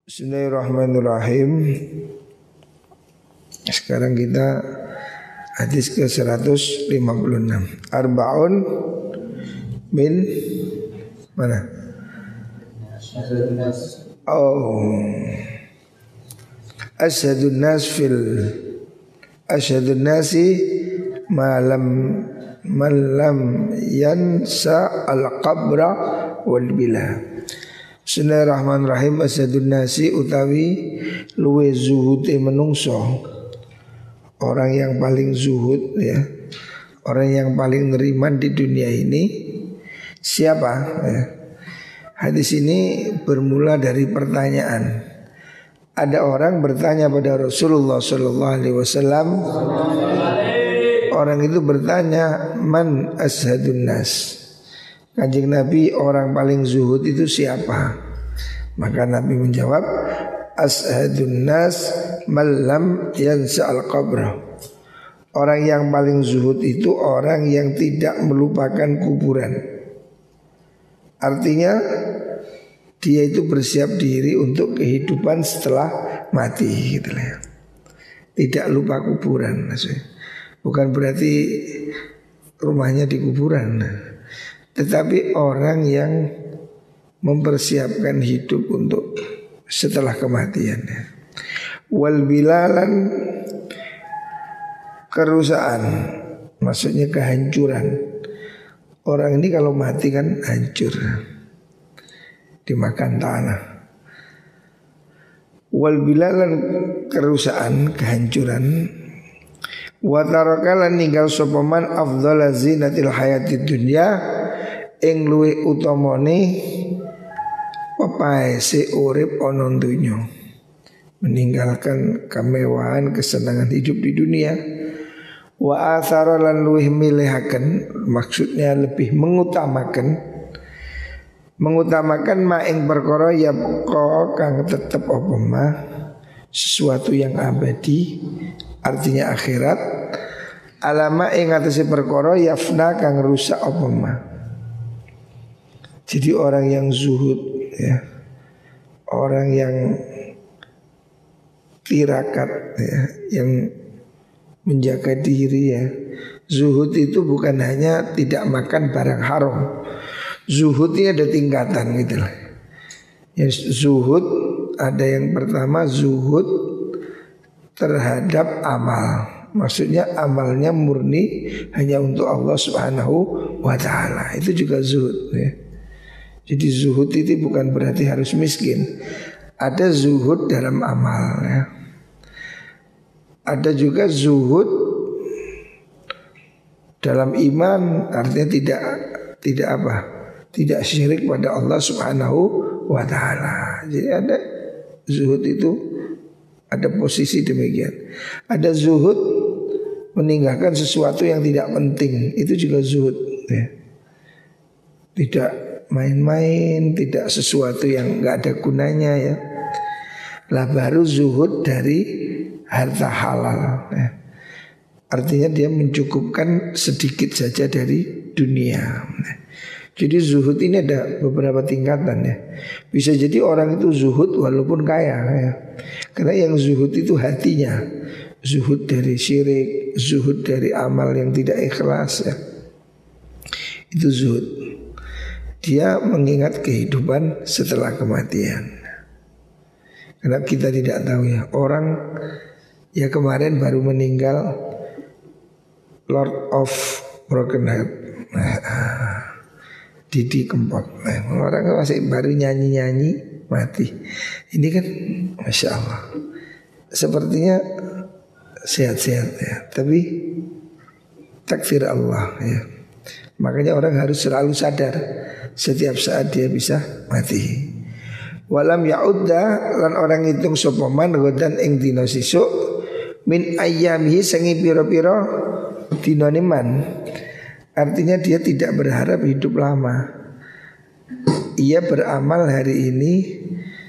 Bismillahirrahmanirrahim. Sekarang kita hadis ke 156. Arba'un min mana? Asyhadun nasi malam yansa al-qabra wal bila. Bismillahirrahmanirrahim. Asyhadun nasi utawi luwe zuhute menungso. Orang yang paling zuhud ya, orang yang paling neriman di dunia ini siapa ya? Hadis ini bermula dari pertanyaan. Ada orang bertanya pada Rasulullah sallallahu alaihi wasallam. Orang itu bertanya, "Man asyhadun nas?" Kanjeng Nabi, orang paling zuhud itu siapa? Maka Nabi menjawab, "Asyhadun nas malam yansa al-qabra." Orang yang paling zuhud itu orang yang tidak melupakan kuburan. Artinya dia itu bersiap diri untuk kehidupan setelah mati gitu ya. Tidak lupa kuburan maksudnya. Bukan berarti rumahnya di kuburan, tetapi orang yang mempersiapkan hidup untuk setelah kematian. Wal bilalan, kerusakan, maksudnya kehancuran. Orang ini kalau mati kan hancur, dimakan tanah. Wal bilalan, kerusakan, kehancuran. Wa tarakalan ninggal sopaman afdhala zinatil hayatid dunya, ing luwih utamane pepaese urip ana donya, meninggalkan kemewahan kesenangan hidup di dunia. Wa athara lan luwih milihaken, maksudnya lebih mengutamakan ma ing perkara ya kang tetep apa ma, sesuatu yang abadi, artinya akhirat. Alama ing atase perkara yafna kang rusak apa ma. Jadi orang yang zuhud ya, orang yang tirakat ya, yang menjaga diri ya. Zuhud itu bukan hanya tidak makan barang haram. Zuhud ini ada tingkatan gitu lah. Ya, zuhud ada yang pertama zuhud terhadap amal. Maksudnya amalnya murni hanya untuk Allah Subhanahu wa ta'ala. Itu juga zuhud ya. Jadi zuhud itu bukan berarti harus miskin. Ada zuhud dalam amal ya. Ada juga zuhud dalam iman, artinya tidak apa? Tidak syirik pada Allah Subhanahu wa ta'ala. Jadi ada zuhud itu ada posisi demikian. Ada zuhud meninggalkan sesuatu yang tidak penting, itu juga zuhud ya. Tidak main-main, tidak sesuatu yang enggak ada gunanya ya. Lah baru zuhud dari harta halal ya. Artinya dia mencukupkan sedikit saja dari dunia. Jadi zuhud ini ada beberapa tingkatan ya. Bisa jadi orang itu zuhud walaupun kaya ya. Karena yang zuhud itu hatinya. Zuhud dari syirik, zuhud dari amal yang tidak ikhlas ya. Itu zuhud. Dia mengingat kehidupan setelah kematian. Karena kita tidak tahu ya, orang ya kemarin baru meninggal Lord of Broken Heart, Didi Kempot. Orang masih baru nyanyi-nyanyi mati. Ini kan Masya Allah, sepertinya sehat-sehat ya, tapi takdir Allah ya. Makanya orang harus selalu sadar setiap saat dia bisa mati. Walam ya'udda lan orang hitung sopaman godan ing dino sisuk min ayyamihi sengi piro-piro dino niman. Artinya dia tidak berharap hidup lama. Ia beramal hari ini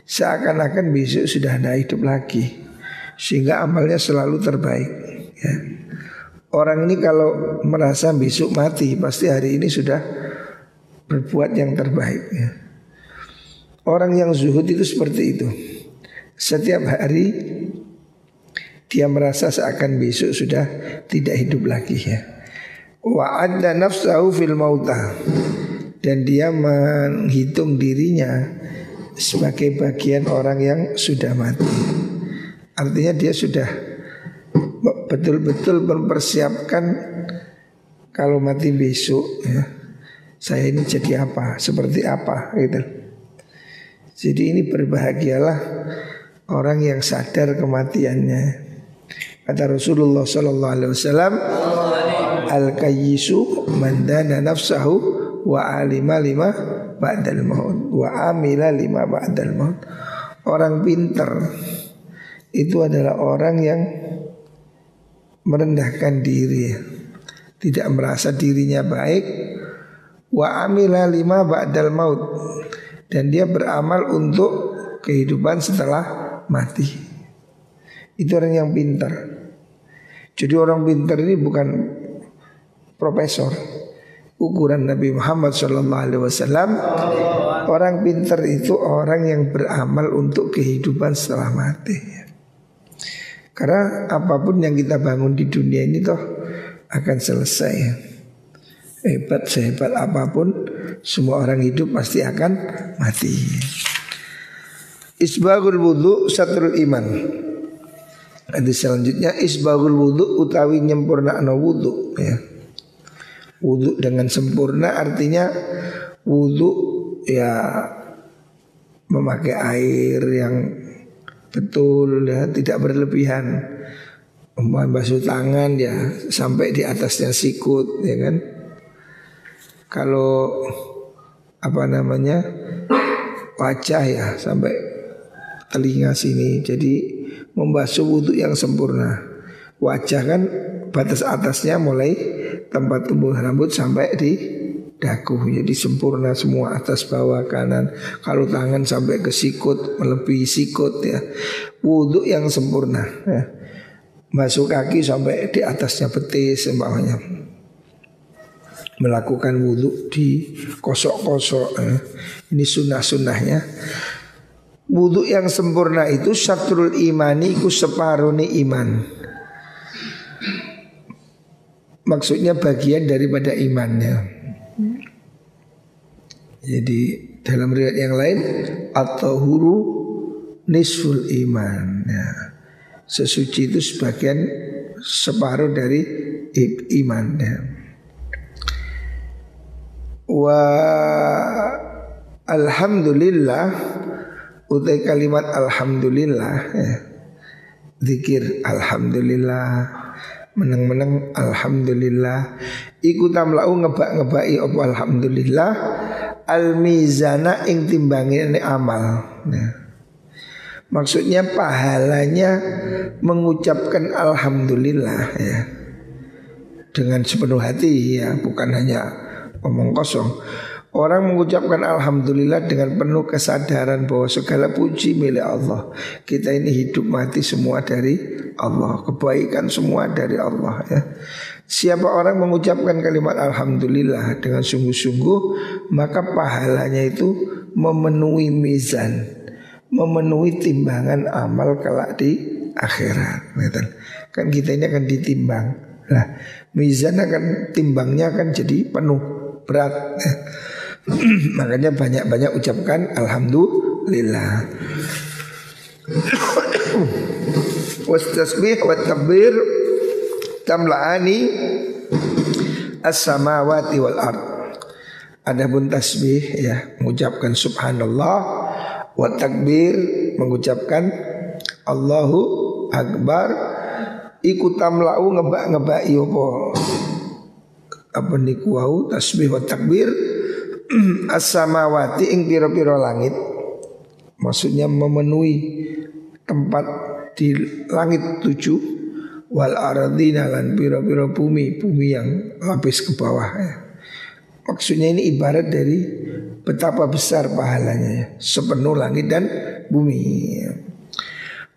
seakan-akan besok sudah tidak hidup lagi, sehingga amalnya selalu terbaik ya. Orang ini kalau merasa besok mati, pasti hari ini sudah berbuat yang terbaik ya. Orang yang zuhud itu seperti itu. Setiap hari dia merasa seakan besok sudah tidak hidup lagi ya. Wa adda nafsahu fil mautah, dan dia menghitung dirinya sebagai bagian orang yang sudah mati. Artinya dia sudah betul-betul mempersiapkan kalau mati besok ya, saya ini jadi apa, seperti apa gitu. Jadi ini berbahagialah orang yang sadar kematiannya. Kata Rasulullah sallallahu alaihi wasallam, al-kayyisu man dana nafsahu wa alima lima ba'dal maut wa amila lima ba'dal maut. Orang pintar itu adalah orang yang merendahkan diri, tidak merasa dirinya baik, wa amila lima ba'dal maut, dan dia beramal untuk kehidupan setelah mati. Itu orang yang pintar. Jadi orang pintar ini bukan profesor. Ukuran Nabi Muhammad SAW, orang pintar itu orang yang beramal untuk kehidupan setelah mati. Karena apapun yang kita bangun di dunia ini toh akan selesai. Hebat sehebat apapun, semua orang hidup pasti akan mati. Isbagul wudu satrul iman. Hadis selanjutnya, isbagul wudu utawi nyempurnakno wudu ya. Wudu dengan sempurna artinya wudu ya memakai air yang betul ya, tidak berlebihan. Basuh tangan ya sampai di atasnya sikut ya kan. Kalau apa namanya wajah ya sampai telinga sini. Jadi membasuh wudu yang sempurna. Wajah kan batas atasnya mulai tempat tumbuh rambut sampai di dagu. Jadi sempurna semua, atas bawah kanan. Kalau tangan sampai ke sikut, melebihi sikut ya. Wudu yang sempurna ya. Masuk kaki sampai di atasnya betis bawahnya. Melakukan wudu di kosok-kosok ya. Ini sunnah-sunnahnya. Wudu yang sempurna itu syatrul imani, iku separone iman. Maksudnya bagian daripada imannya. Jadi dalam riwayat yang lain, at-tahuru nisful iman ya. Sesuci itu sebagian separuh dari iman ya. Wa alhamdulillah, utai kalimat alhamdulillah ya. Zikir alhamdulillah, meneng-meneng alhamdulillah, iku tamlau ngebak-ngebaki apa alhamdulillah al-mizana ing timbangane amal ya. Maksudnya pahalanya mengucapkan alhamdulillah ya, dengan sepenuh hati ya, bukan hanya omong kosong. Orang mengucapkan alhamdulillah dengan penuh kesadaran bahwa segala puji milik Allah. Kita ini hidup mati semua dari Allah, kebaikan semua dari Allah ya. Siapa orang mengucapkan kalimat alhamdulillah dengan sungguh-sungguh, maka pahalanya itu memenuhi mizan, memenuhi timbangan amal kelak di akhirat. Kan kita ini akan ditimbang. Nah, mizan akan, timbangnya akan jadi penuh, berat ya. Makanya banyak-banyak ucapkan alhamdulillah. Wastasbih wa takbir tamla'ani as-samawati wal ard. Adapun tasbih ya, mengucapkan subhanallah, wa takbir mengucapkan Allahu akbar, iku tamla'u ngebak-ngebaki apa niku wau tasbih wa takbir as-samawati ing pira-pira langit. Maksudnya memenuhi tempat di langit 7, wal ardina lan pira-pira bumi yang lapis ke bawah ya. Maksudnya ini ibarat dari betapa besar pahalanya ya, sepenuh langit dan bumi ya.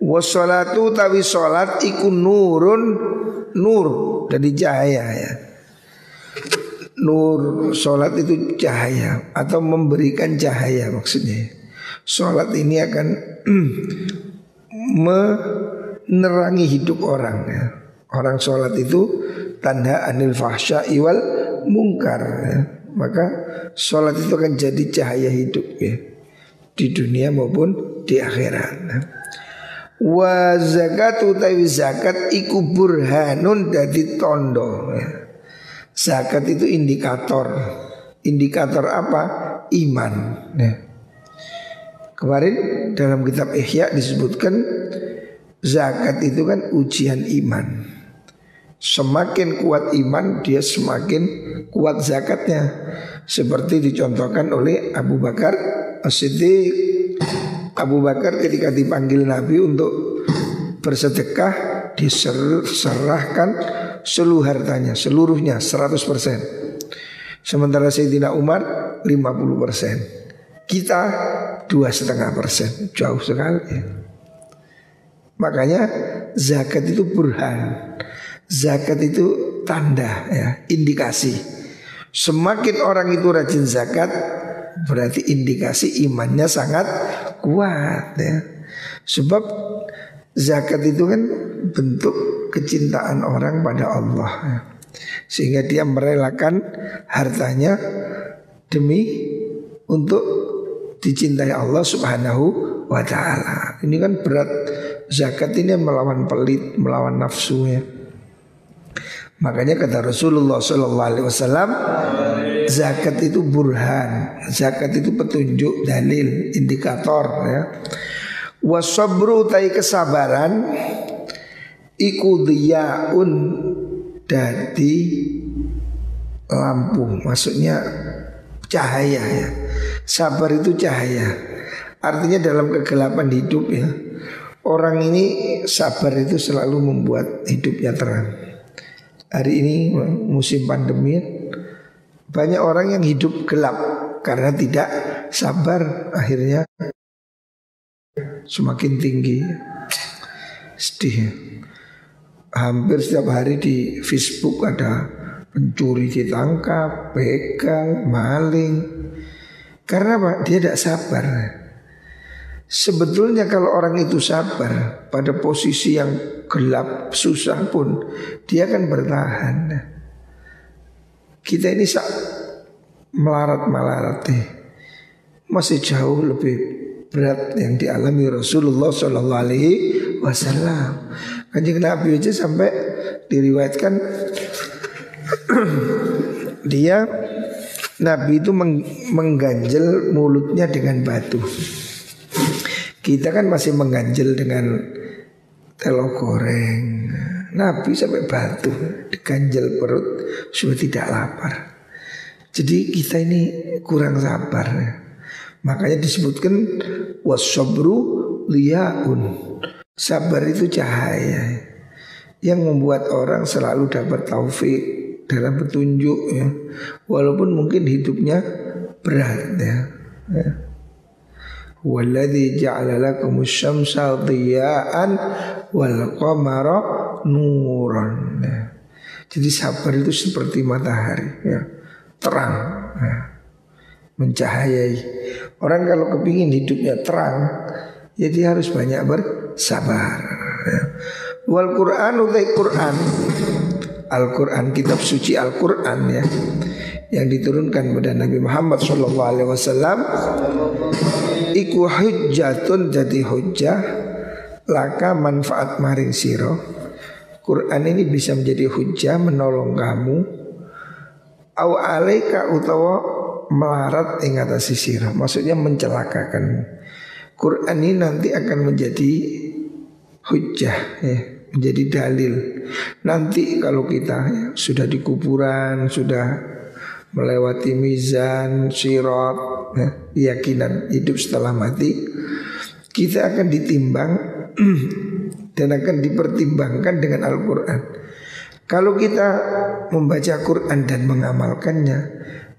Wassalatu tawi salat iku nurun, nur dari cahaya ya. Nur, sholat itu cahaya atau memberikan cahaya maksudnya. Sholat ini akan menerangi hidup orang ya. Orang sholat itu tanda anil fahsya'i wal mungkar ya. Maka sholat itu akan jadi cahaya hidup ya, di dunia maupun di akhirat ya. Wa zakatu tawi zakat iku burhanun dadi tondo ya. Zakat itu indikator. Indikator apa? Iman ya. Kemarin dalam kitab Ihya disebutkan zakat itu kan ujian iman. Semakin kuat iman dia semakin kuat zakatnya. Seperti dicontohkan oleh Abu Bakar As-Siddiq. Abu Bakar ketika dipanggil Nabi untuk bersedekah, diserahkan seluruh hartanya, seluruhnya 100%. Sementara Sayyidina Umar 50%. Kita 2,5%, jauh sekali ya. Makanya zakat itu burhan. Zakat itu tanda ya, indikasi. Semakin orang itu rajin zakat, berarti indikasi imannya sangat kuat ya. Sebab zakat itu kan bentuk kecintaan orang pada Allah ya. Sehingga dia merelakan hartanya demi untuk dicintai Allah Subhanahu wa ta'ala. Ini kan berat. Zakat ini melawan pelit, melawan nafsu ya. Makanya kata Rasulullah SAW, zakat itu burhan, zakat itu petunjuk, dalil, indikator ya. Wasabru tai kesabaran iku diyaun dadi lampu, maksudnya cahaya ya. Sabar itu cahaya. Artinya dalam kegelapan hidup ya, orang ini sabar itu selalu membuat hidupnya terang. Hari ini musim pandemi, banyak orang yang hidup gelap karena tidak sabar, akhirnya semakin tinggi. Sedih. Hampir setiap hari di Facebook ada pencuri ditangkap, begal, maling. Karena apa? Dia tidak sabar. Sebetulnya kalau orang itu sabar pada posisi yang gelap, susah pun dia akan bertahan. Kita ini melarat-melarat masih jauh lebih berat yang dialami Rasulullah SAW. Kanjeng Nabi aja sampai diriwayatkan dia Nabi itu mengganjel mulutnya dengan batu. Kita kan masih mengganjel dengan telur goreng. Nabi sampai batu, diganjel perut supaya tidak lapar. Jadi kita ini kurang sabar. Makanya disebutkan wasabru liyaun. Sabar itu cahaya yang membuat orang selalu dapat taufik dalam petunjuk ya. Walaupun mungkin hidupnya berat ya. Walladzi ja'ala lakumus syamsa dhiya'an wal qamara nuran. Jadi sabar itu seperti matahari ya, terang ya, mencahayai. Orang kalau kepingin hidupnya terang, jadi harus banyak bersabar ya. Wal Qur'an utai Qur'an, Al-Quran, kitab suci Al-Quran ya, yang diturunkan pada Nabi Muhammad SAW, iku hujjatun jadi hujjah laka manfaat maring siro. Quran ini bisa menjadi hujjah menolong kamu, au alaika utawa melarat ing atase siro, maksudnya mencelakakan. Quran ini nanti akan menjadi hujjah ya, menjadi dalil. Nanti kalau kita ya, sudah di kuburan, sudah melewati mizan, sirat ya, keyakinan hidup setelah mati, kita akan ditimbang dan akan dipertimbangkan dengan Al-Quran. Kalau kita membaca Quran dan mengamalkannya,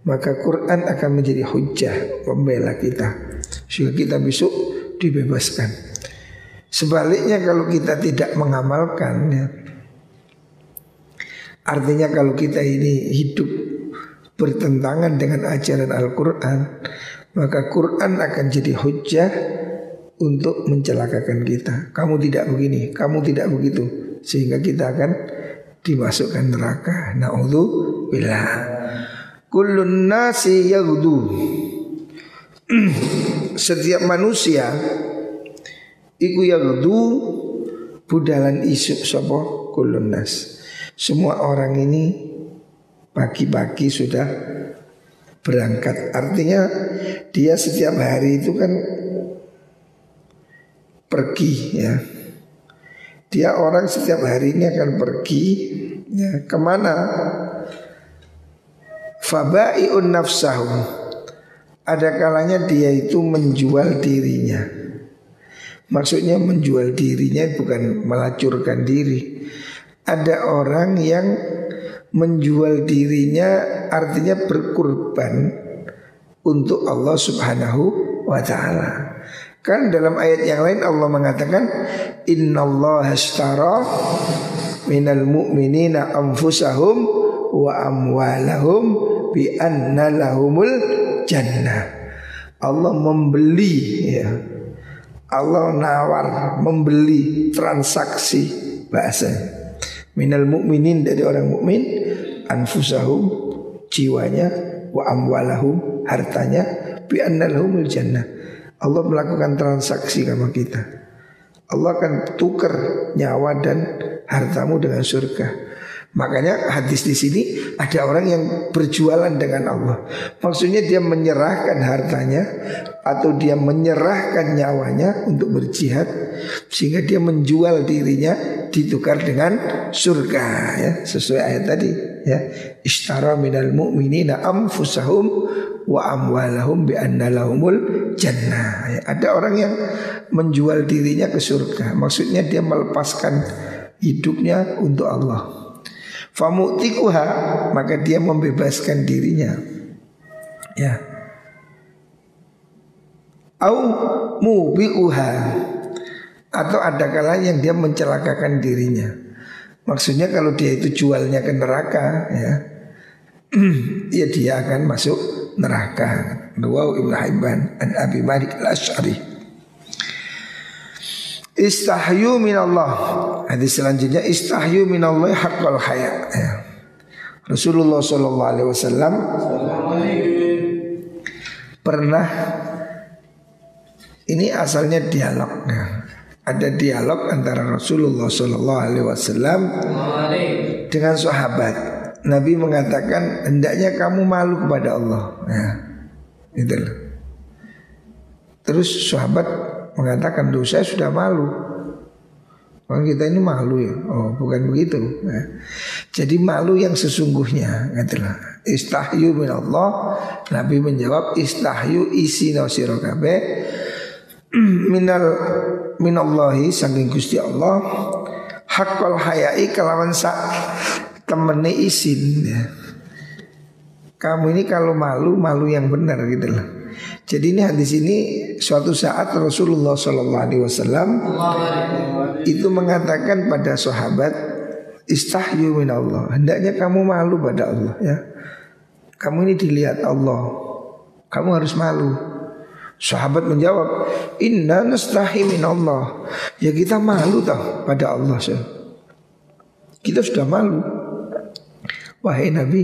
maka Quran akan menjadi hujjah pembela kita, sehingga kita besok dibebaskan. Sebaliknya kalau kita tidak mengamalkannya, artinya kalau kita ini hidup bertentangan dengan ajaran Al-Quran, maka Quran akan jadi hujjah untuk mencelakakan kita. Kamu tidak begini, kamu tidak begitu, sehingga kita akan dimasukkan neraka. Na'udzubillah. Kullun nasi yaghdu. Setiap manusia iku yaghdu budalan isuk sapa kullun nas. Semua orang ini pagi-pagi sudah berangkat. Artinya dia setiap hari itu kan pergi ya. Dia orang setiap hari ini akan pergi ya, kemana? Fabai'un nafsahu. Ada kalanya dia itu menjual dirinya. Maksudnya menjual dirinya bukan melacurkan diri. Ada orang yang menjual dirinya artinya berkurban untuk Allah Subhanahu wa ta'ala. Kan dalam ayat yang lain Allah mengatakan innallaha ashtara minal mu'minina anfusahum wa amwalahum bi anna lahumul jannah. Allah membeli ya. Allah nawar, membeli, transaksi bahasa. Minal mu'minin dari orang mukmin, anfusahum jiwanya, wa amwalahum hartanya, bi anna lahumul jannah. Allah melakukan transaksi sama kita. Allah akan tukar nyawa dan hartamu dengan surga. Makanya hadis di sini ada orang yang berjualan dengan Allah. Maksudnya dia menyerahkan hartanya atau dia menyerahkan nyawanya untuk berjihad, sehingga dia menjual dirinya ditukar dengan surga ya, sesuai ayat tadi ya. Ishtara minal mu'minina anfusahum wa amwalahum bi anna lahumul jannah ya. Ada orang yang menjual dirinya ke surga. Maksudnya dia melepaskan hidupnya untuk Allah. Famu'tikuha, maka dia membebaskan dirinya ya. Au mubi'uha, atau ada kalanya yang dia mencelakakan dirinya. Maksudnya kalau dia itu jualnya ke neraka ya, ya dia akan masuk neraka. Rawahu Ibnu Hibban an Abi Malik al-Asy'ari. Istahyu minallah. Hadis selanjutnya istahyu minallah haqqal haya ya. Rasulullah sallallahu alaihi wasallam pernah, ini asalnya dialog ya. Ada dialog antara Rasulullah sallallahu alaihi wasallam dengan sahabat. Nabi mengatakan hendaknya kamu malu kepada Allah ya. Gitu. Terus sahabat mengatakan dosa saya sudah malu. Orang kita ini malu ya. Oh bukan begitu ya. Jadi malu yang sesungguhnya katalah. Istahyu minallah. Nabi menjawab istahyu isi sira kabeh minallahi saking Gusti Allah haqqal hayai kelawan sak temene isin ya. Kamu ini kalau malu yang benar gitu loh. Jadi ini hadis ini suatu saat Rasulullah SAW itu mengatakan pada sahabat istahyu minallah, hendaknya kamu malu pada Allah ya. Kamu ini dilihat Allah, kamu harus malu. Sahabat menjawab inna nastahi minallah, ya kita malu tau pada Allah so. Kita sudah malu. Wahai Nabi,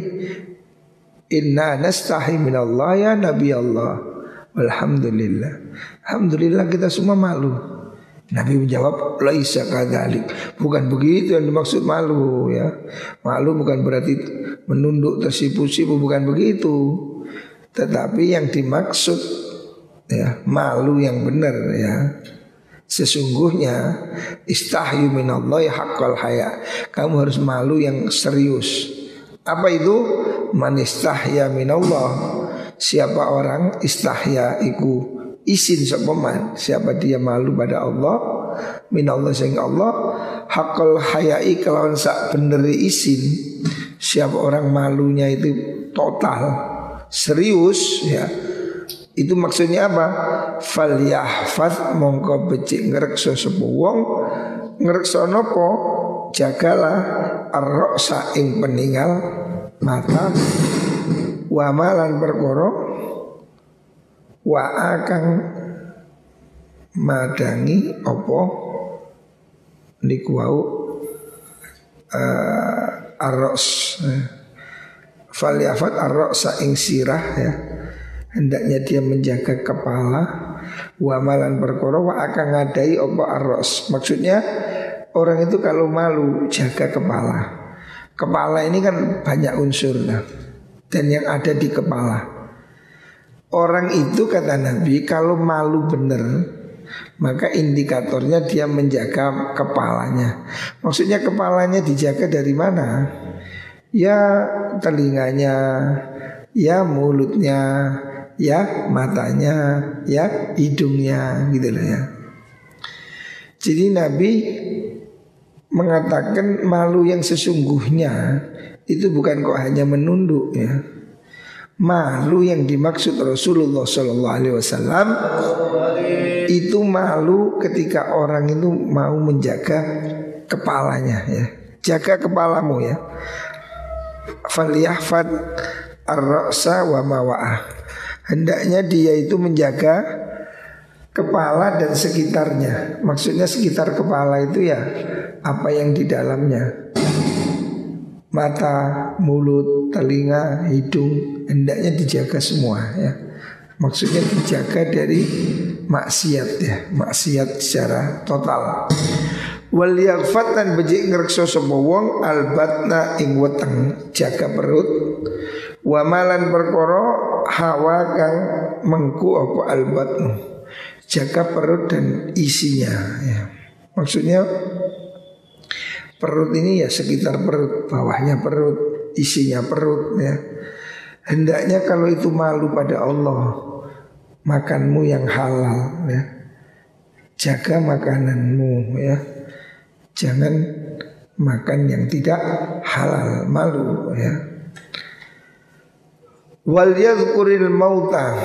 inna nastahi minallah ya Nabi Allah. Alhamdulillah. Alhamdulillah kita semua malu. Nabi menjawab laisa kadzalik. Bukan begitu yang dimaksud malu ya. Malu bukan berarti menunduk tersipu-sipu, bukan begitu. Tetapi yang dimaksud ya malu yang benar ya. Sesungguhnya istahyu minallahi haqqal haya. Kamu harus malu yang serius. Apa itu? Man istahya minallah. Siapa orang istahya iku isin sepeman, siapa dia malu pada Allah minallah sing Allah haqqal hayai kelawan sak beneri isin. Siapa orang malunya itu total serius ya. Itu maksudnya apa? Falyahfaz mongko becik ngrekso sapa wong. Ngrekso napa? Jagalah ar-ra'sa ing peninggal mata wa malan perkara wa akang madangi apa niku wau arros. Falyafat arrosa ing sirah ya. Hendaknya dia menjaga kepala. Wa malan perkara wa akan ngadai apa arros. Maksudnya orang itu kalau malu jaga kepala. Kepala ini kan banyak unsur nah. Dan yang ada di kepala. Orang itu kata Nabi kalau malu bener, maka indikatornya dia menjaga kepalanya. Maksudnya kepalanya dijaga dari mana? Ya telinganya, ya mulutnya, ya matanya, ya hidungnya gitu loh ya. Jadi Nabi mengatakan malu yang sesungguhnya itu bukan kok hanya menunduk ya. Malu yang dimaksud Rasulullah SAW itu malu ketika orang itu mau menjaga kepalanya ya. Jaga kepalamu ya. Falyahfad ar-ra'sa wa mawa'ah. Hendaknya dia itu menjaga kepala dan sekitarnya. Maksudnya sekitar kepala itu ya apa yang di dalamnya. Mata, mulut, telinga, hidung hendaknya dijaga semua ya. Maksudnya dijaga dari maksiat ya, maksiat secara total. Wal yaghfat lan becik ngrekso sapa wong albatna ing weteng, jaga perut. Wa malan perkara hawa kang mengku apa albatnu, jaga perut dan isinya ya. Maksudnya perut ini ya sekitar perut, bawahnya perut, isinya perut ya. Hendaknya kalau itu malu pada Allah, makanmu yang halal ya. Jaga makananmu ya. Jangan makan yang tidak halal, malu ya. Wal yadhkuril mauta,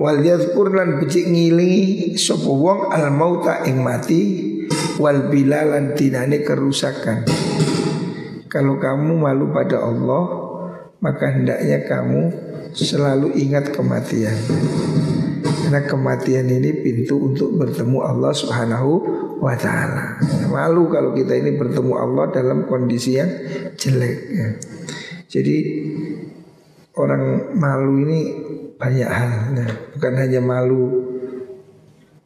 wal yadhkur lan becik ngilingi sapa wong al mauta ing mati, wal bilalan tinane kerusakan. Kalau kamu malu pada Allah, maka hendaknya kamu selalu ingat kematian. Karena kematian ini pintu untuk bertemu Allah Subhanahu wa ta'ala. Malu kalau kita ini bertemu Allah dalam kondisi yang jelek ya. Jadi orang malu ini banyak hal ya. Bukan hanya malu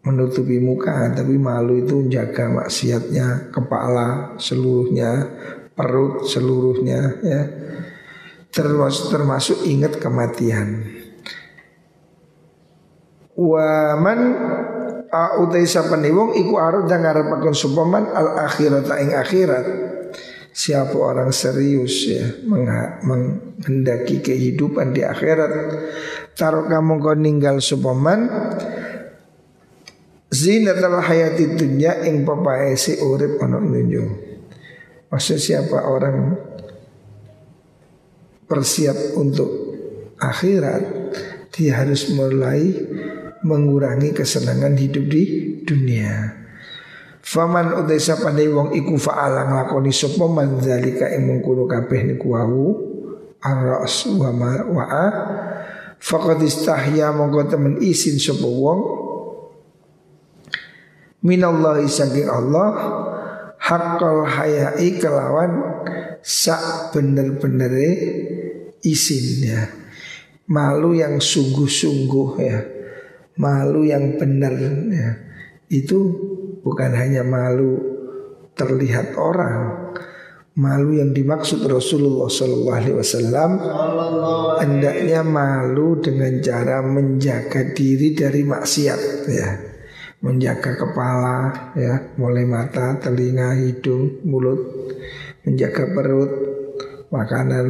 menutupi muka, tapi malu itu menjaga maksiatnya, kepala seluruhnya, perut seluruhnya ya. Termasuk ingat kematian. Wa man utai sapane wong iku arep ngarepaken supaman al akhirata ing akhirat. Siapa orang serius ya menghendaki kehidupan di akhirat, taruh kamu kau ninggal supaman zinatul hayati dunya ing pepaese urip ana nunjuk. Maksud siapa orang bersiap untuk akhirat, dia harus mulai mengurangi kesenangan hidup di dunia. Faman utai sapane wong iku fa'ala nglakoni sapa man zalika ing mungkono kabeh niku wau ar-ras wa wa'a faqad istahya mongko temen isin sapa wong minallahi saking Allah haqqal hayai kelawan sak bener-benere isin ya. Malu yang sungguh-sungguh ya. Malu yang benar ya. Itu bukan hanya malu terlihat orang. Malu yang dimaksud Rasulullah SAW hendaknya malu dengan cara menjaga diri dari maksiat ya. Menjaga kepala ya, mulai mata, telinga, hidung, mulut. Menjaga perut, makanan,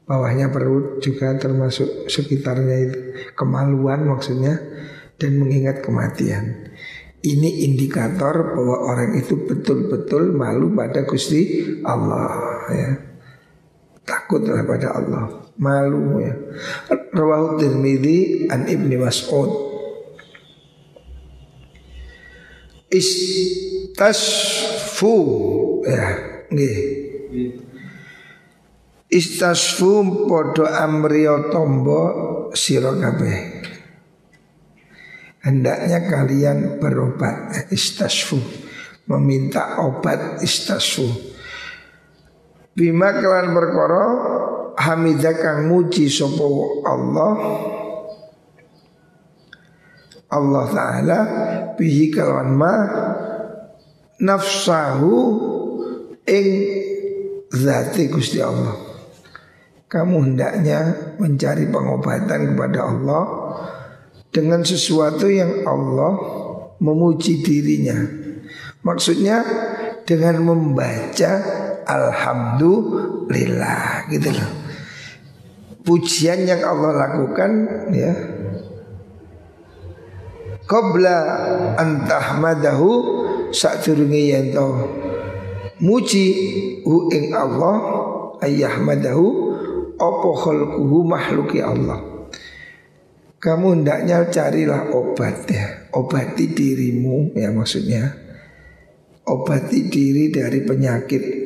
bawahnya perut juga termasuk sekitarnya itu. Kemaluan maksudnya, dan mengingat kematian. Ini indikator bahwa orang itu betul-betul malu pada Gusti Allah ya. Takutlah pada Allah, malu ya. Rawahu Tirmidzi an Ibnu Mas'ud. Istasfu ya, nggih. Istasfu podo amriyo tombo sira kabeh. hendaknya kalian berobat. Istasfu, meminta obat. Istasfu bima kelan perkara hamidah kang muji sapa Allah Ta'ala bihi kelawan ma nafsahu ing zati Gusti Allah. Kamu hendaknya mencari pengobatan kepada Allah dengan sesuatu yang Allah memuji dirinya. Maksudnya dengan membaca alhamdulillah gitu loh. Pujian yang Allah lakukan ya, qabla antahmadahu sadurunge yen to muji hu ing Allah ayyahmadahu apa khalquhu makhluki Allah. Kamu hendaknya carilah obat ya, obati dirimu ya, maksudnya obati diri dari penyakit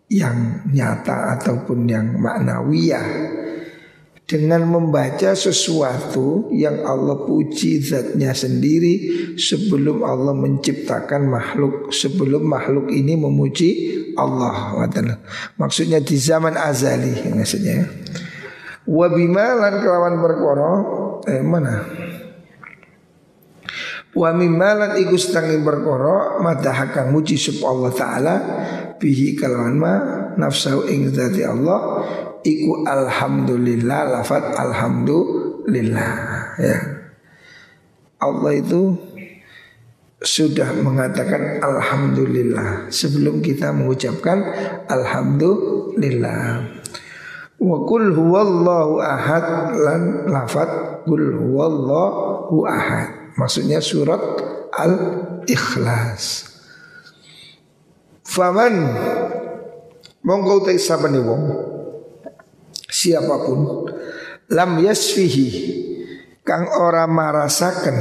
yang nyata ataupun yang maknawiyah dengan membaca sesuatu yang Allah puji zatnya sendiri sebelum Allah menciptakan makhluk, sebelum makhluk ini memuji Allah. Maksudnya di zaman azali maksudnya. Wa bima lan kelawan perkara wa mimma lan iku setengah perkara madahakang muji sub Allah Ta'ala bihi kelawan ma nafsu ing zati Allah iku alhamdulillah, lafaz alhamdulillah ya. Allah itu sudah mengatakan alhamdulillah sebelum kita mengucapkan alhamdulillah. Wa qul huwallahu ahad lan lafaz qul huwallahu ahad, maksudnya surat Al-Ikhlas. Faman mongko te sabane wong siapapun lam yasfihi kang ora marasaken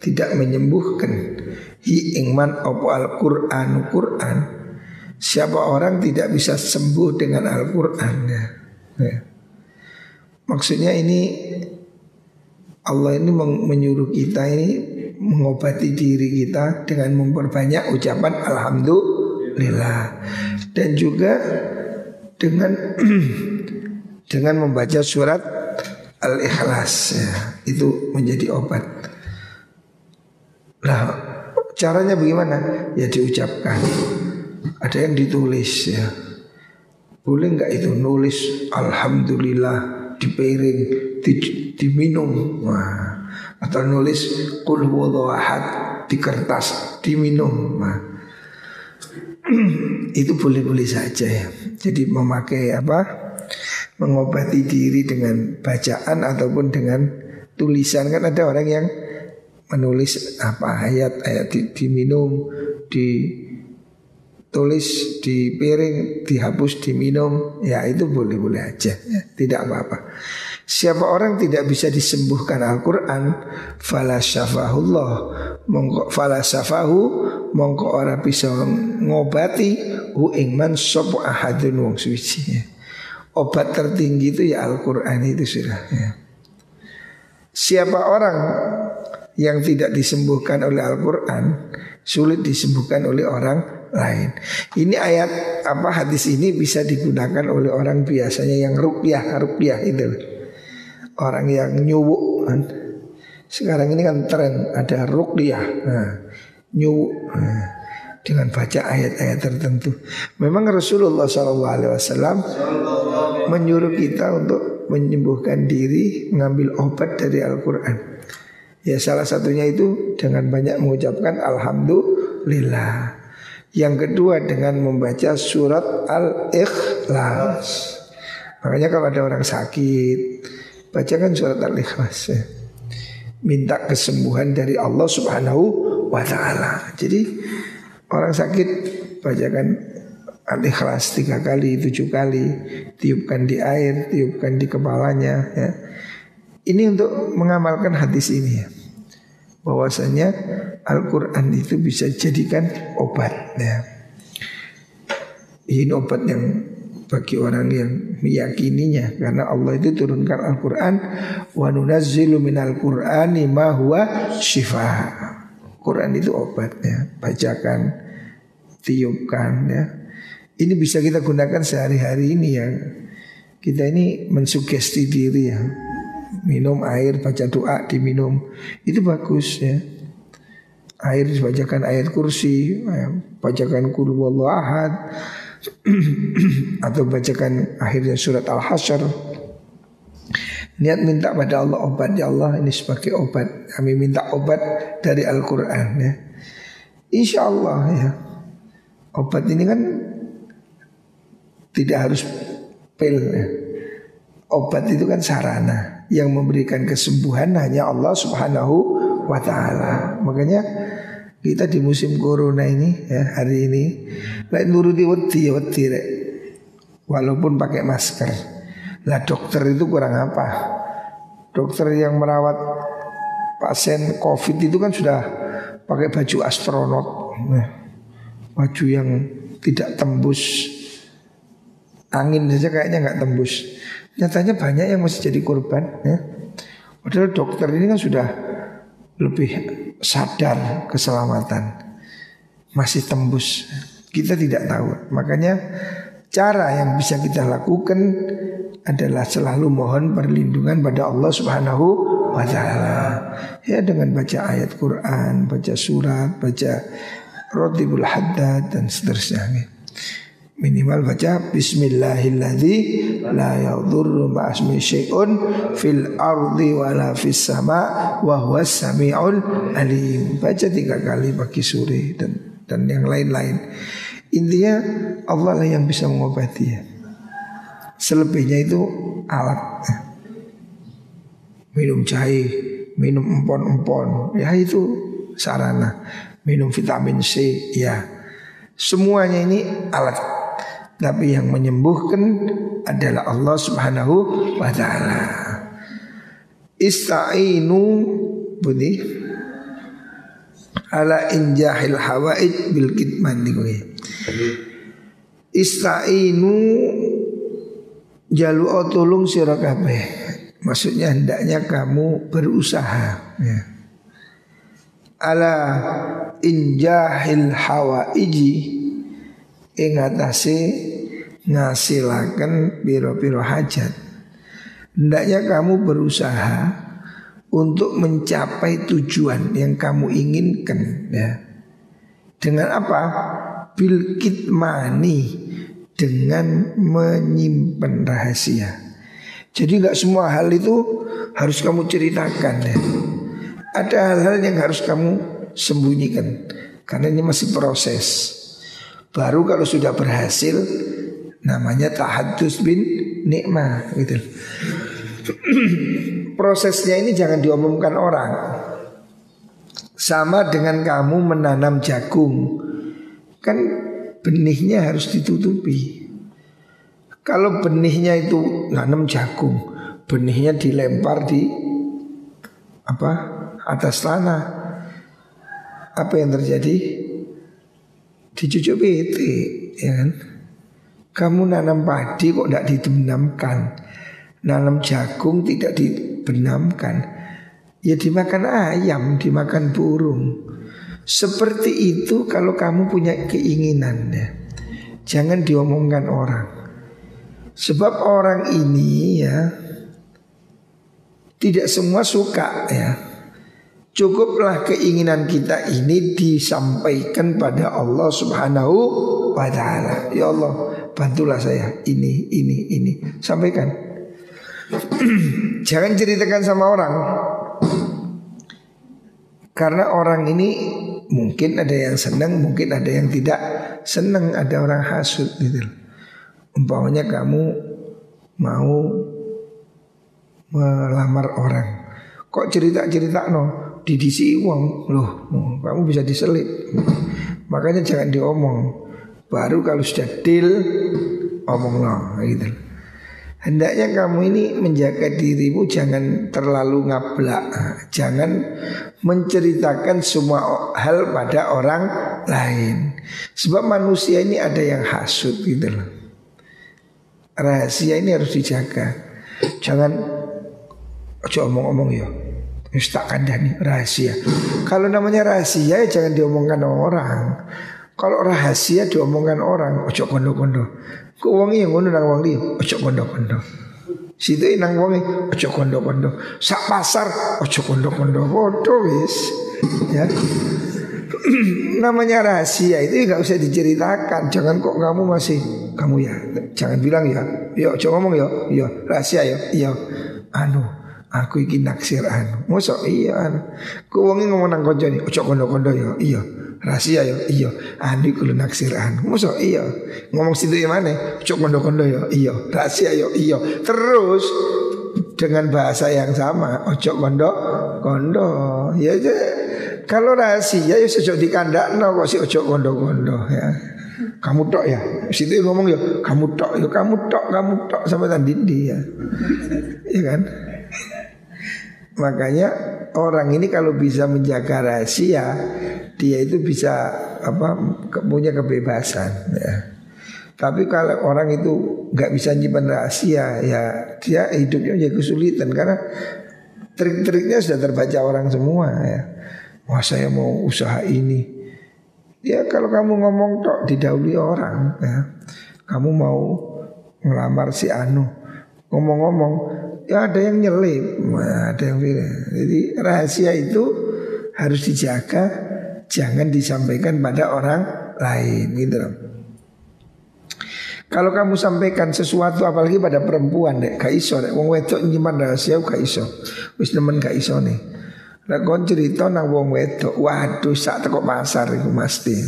tidak menyembuhkan hi ingman opo Al-Qur'an Qur'an. Siapa orang tidak bisa sembuh dengan Al-Qur'an ya. Maksudnya ini Allah ini menyuruh kita ini mengobati diri kita dengan memperbanyak ucapan alhamdulillah dan juga dengan membaca surat Al-Ikhlas ya, itu menjadi obat. Nah, caranya bagaimana? Ya diucapkan. Ada yang ditulis ya. Boleh enggak itu nulis alhamdulillah di piring diminum. Wah. Atau nulis qul huwallahu ahad di kertas diminum. Nah, itu boleh-boleh saja ya. Jadi memakai mengobati diri dengan bacaan ataupun dengan tulisan. Kan ada orang yang menulis ayat diminum, ditulis di piring, dihapus diminum. Ya itu boleh-boleh aja ya, tidak apa-apa. Siapa orang tidak bisa disembuhkan Al-Quran, falasafahullah, mongko ora bisa ngobati hu ingman sapa ahadun wong suci ya. Obat tertinggi itu ya Al-Quran itu sudah ya. Siapa orang yang tidak disembuhkan oleh Al-Quran, sulit disembuhkan oleh orang lain. Ini ayat hadis ini bisa digunakan oleh orang biasanya yang ruqyah itu. Orang yang nyuwuk kan. Sekarang ini kan tren ada ruqyah. Nah, nyuwuk dengan baca ayat-ayat tertentu. Memang Rasulullah SAW menyuruh kita untuk menyembuhkan diri, mengambil obat dari Al-Quran. Ya salah satunya itu dengan banyak mengucapkan alhamdulillah. Yang kedua dengan membaca surat Al-Ikhlas. Makanya kalau ada orang sakit, bacakan surat Al-Ikhlas ya. Minta kesembuhan dari Allah Subhanahu wa ta'ala. Jadi orang sakit bacakan Al-Ikhlas 3 kali, 7 kali, tiupkan di air, tiupkan di kepalanya ya. Ini untuk mengamalkan hadis ini ya, bahwasanya Al-Quran itu bisa jadikan obat ya. Ini obat yang bagi orang yang meyakininya, karena Allah itu turunkan Al-Quran, wa nunazzilu minal Qur'ani ma huwa shifa. Quran itu obat ya, bacakan, tiupkan ya. Ini bisa kita gunakan sehari-hari ini ya. Kita ini mensugesti diri ya. Minum air, baca doa, diminum. Itu bagus ya. Air dibacakan ayat kursi, bacakan qul huwallahu ahad, atau bacakan akhirnya surat Al-Hasyr. Niat minta pada Allah obat, ya Allah ini sebagai obat, kami minta obat dari Al-Quran ya. Insya Allah ya. Obat ini kan tidak harus pil ya. Obat itu kan sarana, yang memberikan kesembuhan hanya Allah Subhanahu wa ta'ala. Makanya kita di musim corona ini ya, hari ini lek nuruti wedi rek. Walaupun pakai masker. Lah dokter itu kurang apa? Dokter yang merawat pasien COVID itu kan sudah pakai baju astronot. Nah, baju yang tidak tembus angin saja kayaknya nggak tembus. Nyatanya banyak yang masih jadi korban ya. Padahal dokter ini kan sudah lebih sadar keselamatan, masih tembus. Kita tidak tahu. Makanya cara yang bisa kita lakukan adalah selalu mohon perlindungan pada Allah Subhanahu wa ta'ala. Ya, dengan baca ayat Quran, baca surat, baca Rotibul Haddad dan seterusnya. Minimal baca Bismillahilladzi la yadurru ma'asmi syai'un fil ardi wala fis sama wa huwas sami'ul alim. Baca 3 kali pagi sore dan yang lain-lain. Intinya Allah lah yang bisa mengobati ya. Selebihnya itu alat. Minum jahe, minum empon-empon, ya itu sarana. Minum vitamin C, ya. Semuanya ini alat. Tapi yang menyembuhkan adalah Allah Subhanahu wa ta'ala. Ista'inu budi ala injahil hawaij bil kitman. Ista'inu jalu tolong sira kabeh. Maksudnya hendaknya kamu berusaha ya. Ala injahil hawaiji ing atase ngasilaken piro-piro hajat. Hendaknya kamu berusaha untuk mencapai tujuan yang kamu inginkan ya. Dengan apa? Bil kitmani, dengan menyimpan rahasia. Jadi enggak semua hal itu harus kamu ceritakan ya. Ada hal-hal yang harus kamu sembunyikan karena ini masih proses. Baru kalau sudah berhasil namanya tahaddus bin nikmah gitu. Prosesnya ini jangan diomongkan orang. Sama dengan kamu menanam jagung. Kan benihnya harus ditutupi. Kalau benihnya itu nanam jagung, benihnya dilempar di atas tanah, apa yang terjadi? Dicucuk pitik, ya kan? Kamu nanam padi kok tidak dibenamkan, nanam jagung tidak dibenamkan, ya dimakan ayam, dimakan burung. Seperti itu kalau kamu punya keinginan ya. Jangan diomongkan orang. Sebab orang ini ya tidak semua suka ya. Cukuplah keinginan kita ini disampaikan pada Allah Subhanahu wa ta'ala. Ya Allah, bantulah saya ini. Sampaikan. Jangan ceritakan sama orang. Karena orang ini mungkin ada yang senang, mungkin ada yang tidak senang, ada orang hasud gitu. Umpamanya kamu mau melamar orang, kok cerita-cerita didisi uang loh, kamu bisa diselip. Makanya jangan diomong. Baru kalau sudah deal omong gitu. Hendaknya kamu ini menjaga dirimu, jangan terlalu ngablak, jangan menceritakan semua hal pada orang lain. Sebab manusia ini ada yang hasud gitu loh. rahasia ini harus dijaga. Jangan ojo omong-omong ya. Wis tak kandhani rahasia. Kalau namanya rahasia ya jangan diomongkan orang. Kalau rahasia diomongkan orang, ojo kondo-kondo. Ku wonge yang ngono nang wong liya, ojo kondo-kondo. Situ nang wonge ojo kondo-kondo. Sak pasar ojo kondo-kondo. Podo wis. Ya. Namanya rahasia itu enggak usah diceritakan. Jangan kok kamu ya. Jangan bilang ya. Ya ojo ngomong ya. Ya rahasia ya. Iya. Aku iki naksir Mosok iya Ku wonge ngomong nang kancane ojo kondo-kondo ya. Iya. Rahasia ya. Iya. Iku lho naksir Mosok iya. Ngomong situ ya mana? Ojo kondo-kondo ya. Iya. Rahasia ya. Iya. Terus dengan bahasa yang sama ojo kondo-kondo. Ya kalau rahasia ya sejak dikandakno kok si ojo kondo-kondo ya. Kamu tok ya. Situ ngomong ya kamu tok sampai tandindi ya. Iya kan? Makanya orang ini kalau bisa menjaga rahasia, dia itu bisa punya kebebasan ya. Tapi kalau orang itu nggak bisa nyimpan rahasia, ya dia hidupnya menjadi kesulitan karena trik-triknya sudah terbaca orang semua ya. Wah saya mau usaha ini. Ya kalau kamu ngomong tok didahului orang ya. Kamu mau ngelamar si ngomong-ngomong ya ada yang nyelip, ada yang pilih. Jadi rahasia itu harus dijaga, jangan disampaikan pada orang lain gitu loh. Kalau kamu sampaikan sesuatu apalagi pada perempuan dek, gak iso dek. Wong wedok nyimpan rahasia gak iso. Wis nemen gak iso nih. Lah kon cerita nang wong wedok, waduh sak teko pasar iku mesti.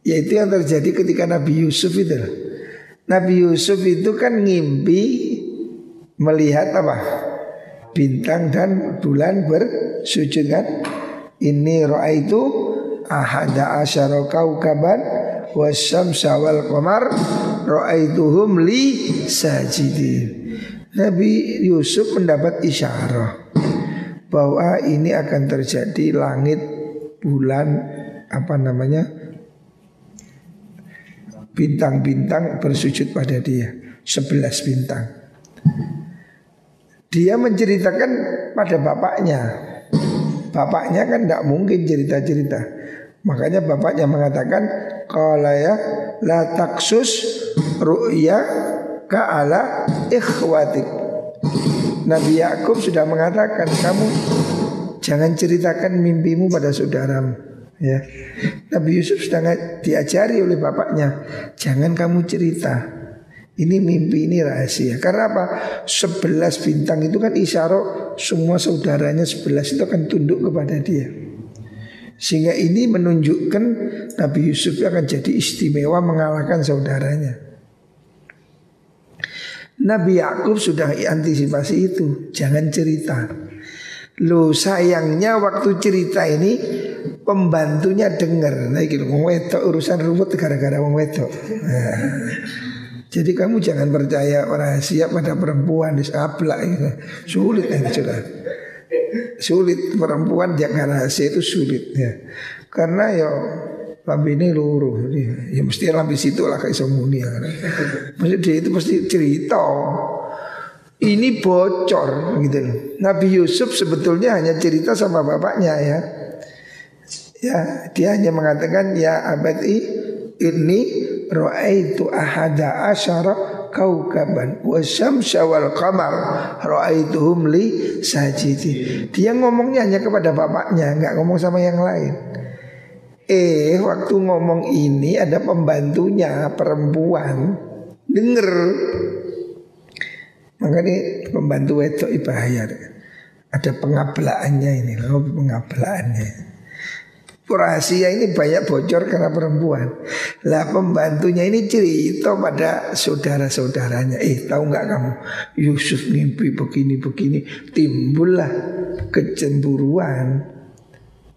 Ya itu yang terjadi ketika Nabi Yusuf itu. Nabi Yusuf itu kan ngimpi melihat bintang dan bulan bersujud kan. Ini ra'aitu ahada asyara kaukaban wasyamsa wal qamar ra'aituhum li sajidin. Nabi Yusuf mendapat isyarah bahwa ini akan terjadi langit, bulan, bintang-bintang bersujud pada dia, 11 bintang. Dia menceritakan pada bapaknya. Bapaknya kan tidak mungkin cerita-cerita. Makanya bapaknya mengatakan qala ya la taksus ru'ya ka'ala ikhwatik. Nabi Yakub sudah mengatakan kamu jangan ceritakan mimpimu pada saudaramu ya. Nabi Yusuf sudah diajari oleh bapaknya, jangan kamu cerita. Ini mimpi, ini rahasia. Karena apa? 11 bintang itu kan isyarat semua saudaranya 11 itu akan tunduk kepada dia. Sehingga ini menunjukkan Nabi Yusuf akan jadi istimewa mengalahkan saudaranya. Nabi Yakub sudah antisipasi itu, jangan cerita. Loh sayangnya waktu cerita ini pembantunya dengar. Nah gitu, wong wedok urusan ruwet gara-gara wong wedok. Nah, jadi kamu jangan percaya rahasia pada perempuan disablak itu. Sulit sudah. Sulit perempuan jaga rahasia itu sulit ya. Karena ya lambe ini luruh ya mesti lambe situ lah kayak semuni ya. Maksud dia itu pasti cerita. Ini bocor gitu loh. Nabi Yusuf sebetulnya hanya cerita sama bapaknya ya. Ya, dia hanya mengatakan ya abadi ini ra'aitu ahada asyara kaukaban wasyamsa wal qamar ra'aituhum li sajidin. Dia ngomongnya hanya kepada bapaknya, enggak ngomong sama yang lain. Waktu ngomong ini ada pembantunya perempuan denger. Makanya pembantu wedok bahaya. Ada pengablaannya ini, pengablaannya. Rahasia ini banyak bocor karena perempuan. Lah pembantunya ini cerita pada saudara-saudaranya. Tahu nggak kamu Yusuf mimpi begini-begini. Timbullah kecemburuan.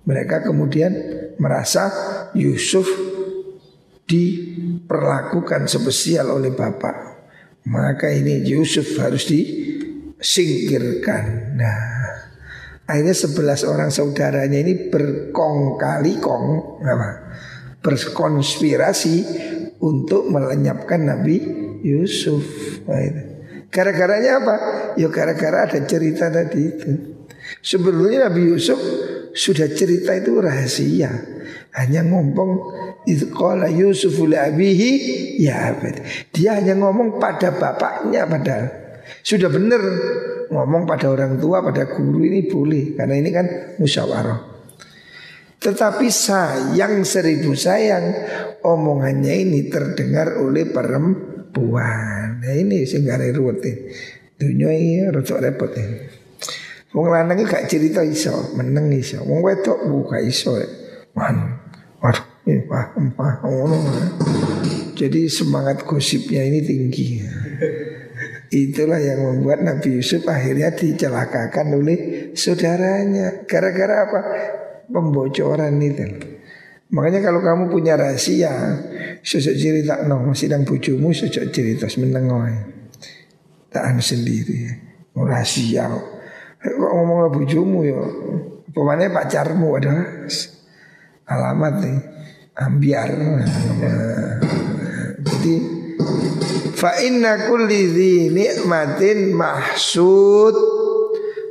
Mereka kemudian merasa Yusuf diperlakukan spesial oleh bapak. Maka ini Yusuf harus disingkirkan. Nah, akhirnya 11 orang saudaranya ini berkonspirasi untuk melenyapkan Nabi Yusuf. Nah, itu. Gara-garanya apa? Ya gara-gara ada cerita tadi itu. Sebelumnya Nabi Yusuf sudah cerita itu rahasia. Hanya ngomong itu qala Yusufu li abihi ya abad. Dia hanya ngomong pada bapaknya padahal sudah benar ngomong pada orang tua, pada guru ini boleh karena ini kan musyawarah. Tetapi sayang seribu sayang omongannya ini terdengar oleh perempuan. Nah ini sing gare ruwet. Dunia ini rada repot. Wong lanang gak cerita iso, meneng iso. Wong wedok gak iso. Waduh, jadi semangat gosipnya ini tinggi. Itulah yang membuat Nabi Yusuf akhirnya dicelakakan oleh saudaranya. Gara-gara apa? Pembocoran itu. Makanya kalau kamu punya rahasia, sosok cerita sidang bojomu sosok cerita menengoy. Tak sendiri. Rahasia. Kok ngomong bojomu ya? Pemane pacarmu ada alamat nih. Ambiar. Jadi fa inna kulli dzi nikmatin mahsud.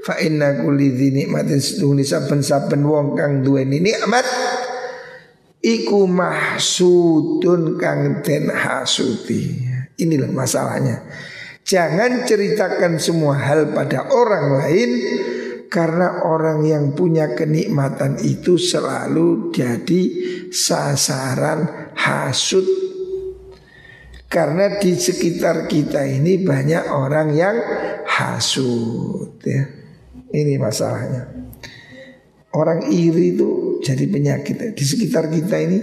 Fa inna kulli dzi nikmatin sedune saben-saben wong kang duweni nikmat iku mahsudun kang den hasuti. Inilah masalahnya. Jangan ceritakan semua hal pada orang lain karena orang yang punya kenikmatan itu selalu jadi sasaran hasud. Karena di sekitar kita ini banyak orang yang hasud ya. Ini masalahnya. Orang iri itu jadi penyakit. Di sekitar kita ini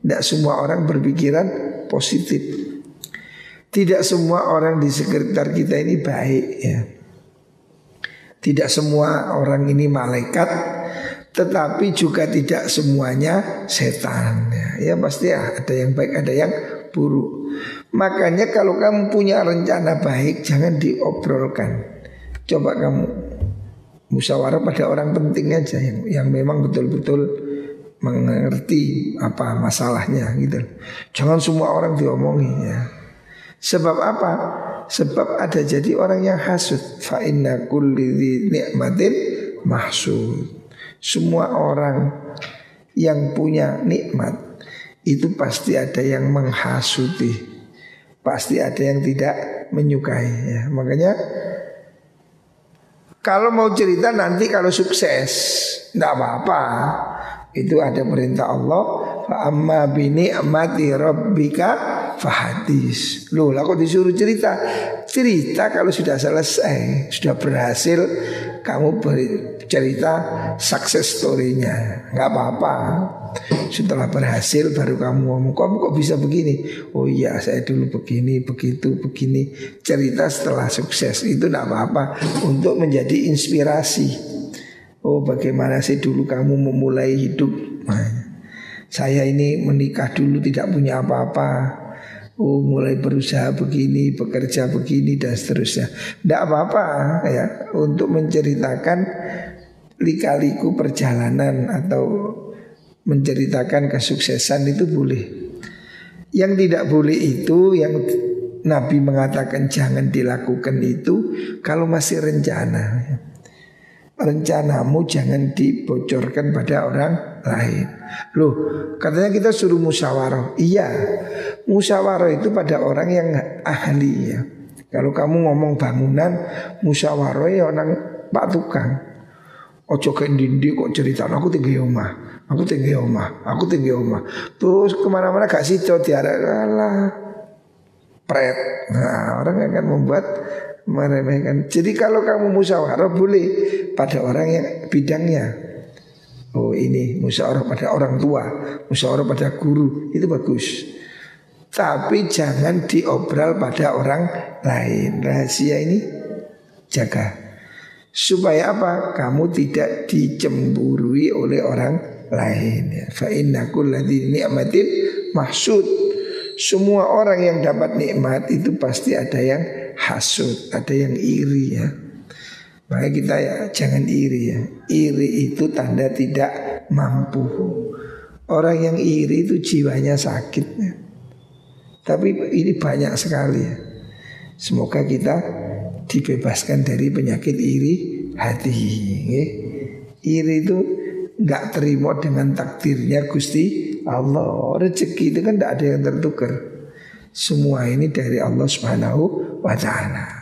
tidak semua orang berpikiran positif. Tidak semua orang di sekitar kita ini baik ya. Tidak semua orang ini malaikat, tetapi juga tidak semuanya setan ya. Ya pasti ada yang baik, ada yang buruk. Makanya kalau kamu punya rencana baik jangan diobrolkan. Coba kamu musyawarah pada orang penting aja yang memang betul-betul mengerti apa masalahnya gitu. Jangan semua orang diomongi ya. Sebab apa? Sebab ada jadi orang yang hasud. Fa inna kulli nikmatin mahsud. Semua orang yang punya nikmat itu pasti ada yang menghasuti, pasti ada yang tidak menyukai ya. Makanya kalau mau cerita nanti kalau sukses tidak apa-apa. Itu ada perintah Allah, fa amma bi ni'mati rabbika fahadis. Loh, lah kok disuruh cerita? Cerita kalau sudah selesai, sudah berhasil, kamu cerita success story-nya. Enggak apa-apa. Setelah berhasil baru kamu ngomong, kamu kok bisa begini? Oh iya, saya dulu begini, begitu, begini. Cerita setelah sukses itu enggak apa-apa untuk menjadi inspirasi. Oh bagaimana sih dulu kamu memulai hidup. Saya ini menikah dulu tidak punya apa-apa. Oh mulai berusaha begini, bekerja begini dan seterusnya. Tidak apa-apa ya untuk menceritakan lika-liku perjalanan atau menceritakan kesuksesan itu boleh. Yang tidak boleh itu yang Nabi mengatakan jangan dilakukan itu kalau masih rencana. Rencanamu jangan dibocorkan pada orang lain. Loh, katanya kita suruh musyawarah. Iya, musyawarah itu pada orang yang ahli ya. Kalau kamu ngomong bangunan, musyawarah ya orang Pak Tukang. Ojo ke dindi kok cerita, aku tinggi omah, aku tinggi omah, aku tinggi omah. Terus kemana-mana gak sido diarah pret. Nah, orang akan membuat meremehkan. Jadi kalau kamu musyawarah boleh pada orang yang bidangnya. Oh ini musyawarah pada orang tua, musyawarah pada guru, itu bagus. Tapi jangan diobral pada orang lain. Rahasia ini jaga. Supaya apa? Kamu tidak dicemburui oleh orang lain. Fa inna kulladzi ni'matin mahsud. Semua orang yang dapat nikmat itu pasti ada yang hasud, ada yang iri ya. Makanya kita ya jangan iri ya. Iri itu tanda tidak mampu. Orang yang iri itu jiwanya sakit ya. Tapi ini banyak sekali ya. Semoga kita dibebaskan dari penyakit iri hati. Iri itu nggak terima dengan takdirnya Gusti Allah. Rezeki itu kan tidak ada yang tertukar. Semua ini dari Allah Subhanahu wa ta'ala.